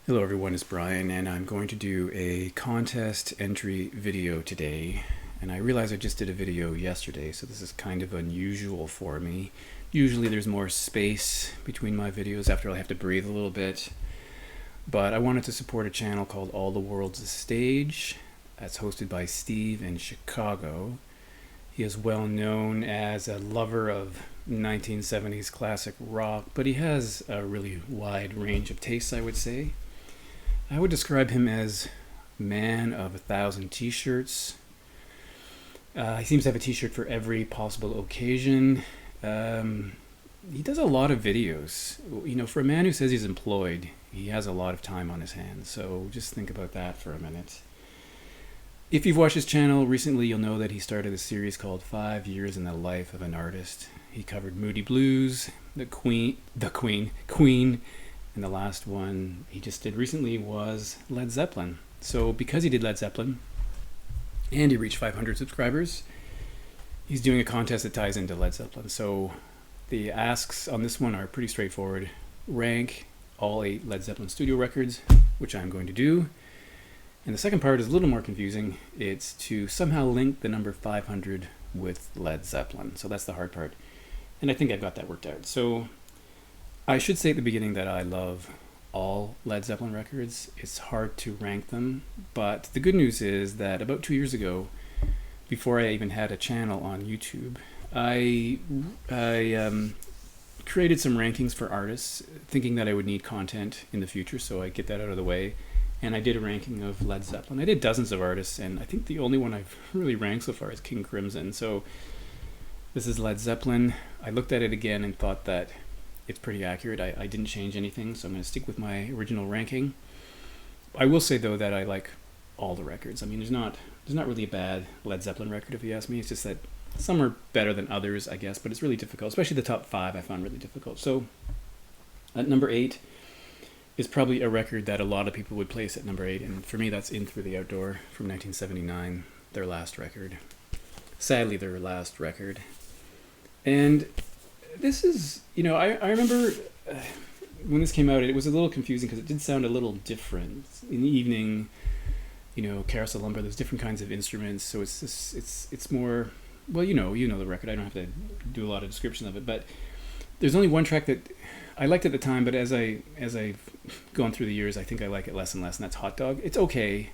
Hello everyone, it's Brian, and I'm going to do a contest entry video today. And I realize I just did a video yesterday, so this is kind of unusual for me. Usually there's more space between my videos after I have to breathe a little bit. But I wanted to support a channel called All the World's a Stage. That's hosted by Steve in Chicago. He is well known as a lover of 1970s classic rock, but he has a really wide range of tastes, I would say. I would describe him as man of 1,000 t-shirts. He seems to have a t-shirt for every possible occasion. He does a lot of videos. You know, for a man who says he's employed, he has a lot of time on his hands. So just think about that for a minute. If you've watched his channel recently, you'll know that he started a series called 5 Years in the Life of an Artist. He covered Moody Blues, Queen, and the last one he just did recently was Led Zeppelin. So because he did Led Zeppelin and he reached 500 subscribers, he's doing a contest that ties into Led Zeppelin. So the asks on this one are pretty straightforward. Rank all 8 Led Zeppelin studio records, which I'm going to do. And the second part is a little more confusing. It's to somehow link the number 500 with Led Zeppelin. So that's the hard part. And I think I've got that worked out. So I should say at the beginning that I love all Led Zeppelin records. It's hard to rank them, but the good news is that about 2 years ago, before I even had a channel on YouTube, I created some rankings for artists, thinking that I would need content in the future, so I get that out of the way. And I did a ranking of Led Zeppelin. I did dozens of artists, and I think the only one I've really ranked so far is King Crimson. So this is Led Zeppelin. I looked at it again and thought that it's pretty accurate. I didn't change anything, so I'm going to stick with my original ranking. I will say though that I like all the records. I mean, there's not really a bad Led Zeppelin record if you ask me. It's just that some are better than others, I guess, but it's really difficult, especially the top 5 I found really difficult. So at number 8 is probably a record that a lot of people would place at number 8, and for me that's In Through the Outdoor from 1979, their last record. Sadly, their last record. And this is, you know, I remember when this came out, it was a little confusing because it did sound a little different. In the evening, you know, Carousel Lumber, there's different kinds of instruments, so it's just, it's more, well, you know the record. I don't have to do a lot of description of it, but there's only one track that I liked at the time, but as I've gone through the years, I think I like it less and less, and that's Hot Dog. It's okay.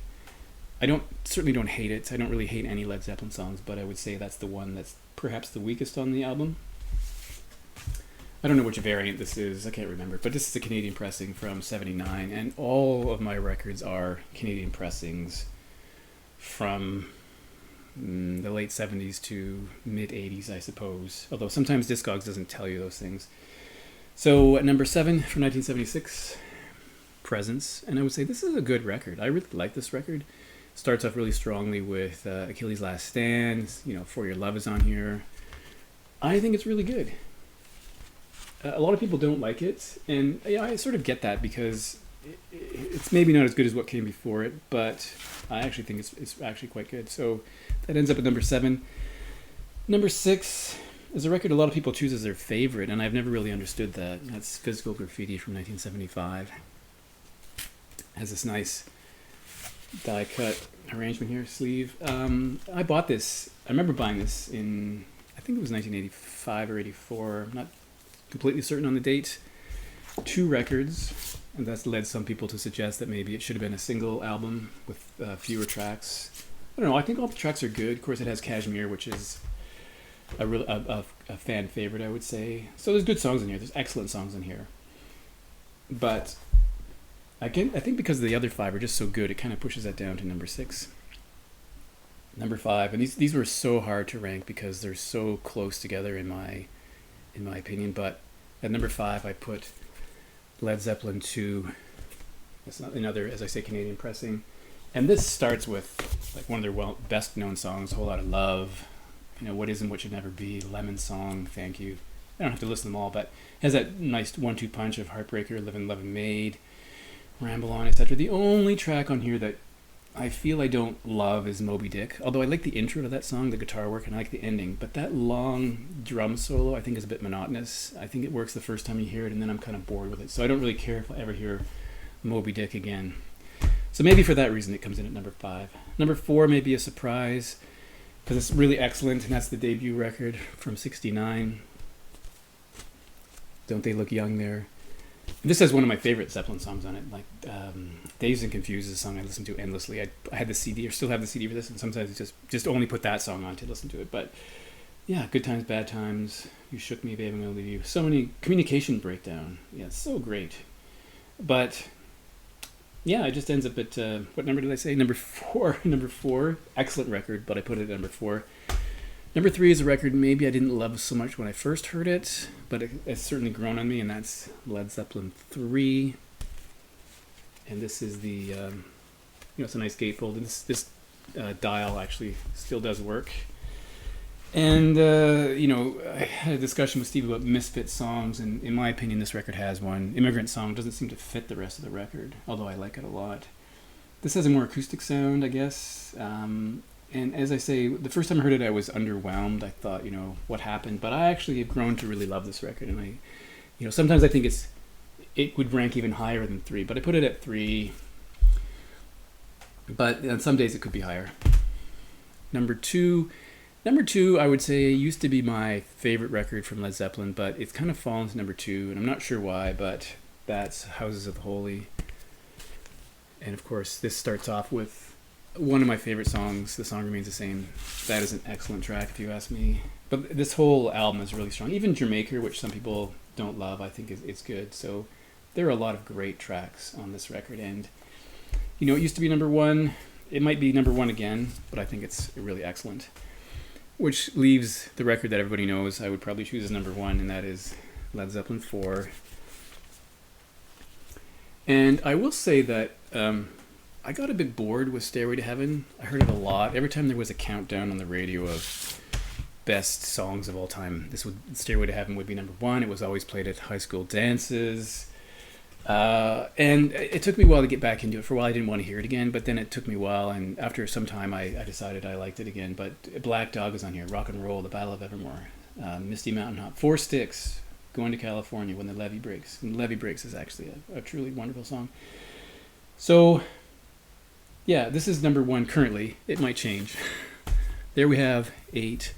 I certainly don't hate it. I don't really hate any Led Zeppelin songs, but I would say that's the one that's perhaps the weakest on the album. I don't know which variant this is, I can't remember, but this is a Canadian pressing from 79, and all of my records are Canadian pressings from the late 70s to mid 80s, I suppose, although sometimes Discogs doesn't tell you those things. So at number 7 from 1976, Presence, and I would say this is a good record. I really like this record. Starts off really strongly with Achilles' Last Stand, you know, For Your Love is on here. I think it's really good. A lot of people don't like it, and yeah, I sort of get that because it's maybe not as good as what came before it, but I actually think it's actually quite good. So that ends up at number 7. Number 6 is a record a lot of people choose as their favorite, and I've never really understood that. That's Physical Graffiti from 1975. Has this nice die-cut arrangement here, sleeve. I bought this. I remember buying this in, I think it was 1985 or 84. I'm not completely certain on the date. 2 records, and that's led some people to suggest that maybe it should have been a single album with fewer tracks. I don't know. I think all the tracks are good. Of course, it has Kashmir, which is a fan favorite, I would say. So there's good songs in here. There's excellent songs in here. But I think because the other 5 are just so good, it kind of pushes that down to number 6. Number 5, and these were so hard to rank because they're so close together in my opinion, but at number 5 I put Led Zeppelin 2. It's not another, as I say, Canadian pressing, and this starts with like one of their best known songs, Whole Lot of Love, you know, What Is and What Should Never Be, Lemon Song, Thank You. I don't have to listen to them all, but it has that nice 1-2 punch of Heartbreaker, Livin' Lovin' Maid, Ramble On, etc. The only track on here that I feel I don't love is Moby Dick, although I like the intro to that song, the guitar work, and I like the ending, but that long drum solo I think is a bit monotonous. I think it works the first time you hear it, and then I'm kind of bored with it, so I don't really care if I ever hear Moby Dick again. So maybe for that reason it comes in at number 5. Number 4 may be a surprise because it's really excellent, and that's the debut record from '69. Don't They Look Young there? This has one of my favorite Zeppelin songs on it. Like Dazed and Confused is a song I listen to endlessly. I had the CD, or still have the CD for this, and sometimes I just only put that song on to listen to it. But yeah, Good Times, Bad Times, You Shook Me, Babe, I'm Gonna Leave You. So many Communication Breakdown. Yeah, it's so great. But yeah, it just ends up at what number did I say? Number 4. Number 4, excellent record, but I put it at number 4. Number 3 is a record maybe I didn't love so much when I first heard it, but it's certainly grown on me, and that's Led Zeppelin 3. And this is the, it's a nice gatefold, and this dial actually still does work. And, I had a discussion with Steve about misfit songs, and in my opinion, this record has one. Immigrant Song doesn't seem to fit the rest of the record, although I like it a lot. This has a more acoustic sound, I guess. And as I say, the first time I heard it, I was underwhelmed. I thought, what happened? But I actually have grown to really love this record. And sometimes I think it would rank even higher than 3, but I put it at 3. But on some days it could be higher. Number 2, I would say, used to be my favorite record from Led Zeppelin, but it's kind of fallen to number 2, and I'm not sure why, but that's Houses of the Holy. And of course, this starts off with one of my favorite songs, The Song Remains the Same. That is an excellent track, if you ask me. But this whole album is really strong. Even Jamaica, which some people don't love, I think it's good. So there are a lot of great tracks on this record. And, it used to be number 1. It might be number 1 again, but I think it's really excellent. Which leaves the record that everybody knows I would probably choose as number 1, and that is Led Zeppelin 4. And I will say that I got a bit bored with Stairway to Heaven. I heard it a lot. Every time there was a countdown on the radio of best songs of all time, Stairway to Heaven would be number 1. It was always played at high school dances. And it took me a while to get back into it. For a while I didn't want to hear it again, but then it took me a while, and after some time I decided I liked it again. But Black Dog is on here, Rock and Roll, The Battle of Evermore, Misty Mountain Hop, Four Sticks, Going to California, When the Levee Breaks. And Levee Breaks is actually a truly wonderful song. So yeah, this is number 1 currently. It might change. There we have 8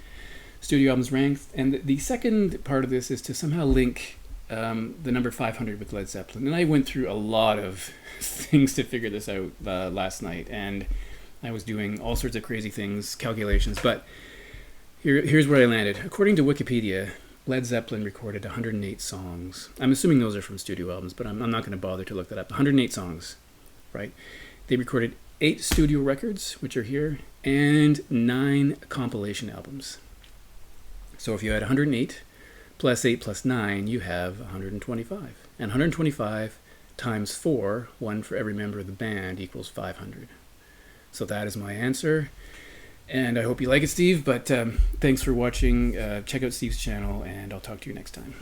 studio albums ranked. And the second part of this is to somehow link the number 500 with Led Zeppelin. And I went through a lot of things to figure this out last night. And I was doing all sorts of crazy things, calculations. But here's where I landed. According to Wikipedia, Led Zeppelin recorded 108 songs. I'm assuming those are from studio albums, but I'm not going to bother to look that up. 108 songs, right? They recorded 8 studio records, which are here, and 9 compilation albums. So if you had 108 plus 8 plus 9, you have 125. And 125 times 4, 1 for every member of the band, equals 500. So that is my answer. And I hope you like it, Steve, but thanks for watching. Check out Steve's channel, and I'll talk to you next time.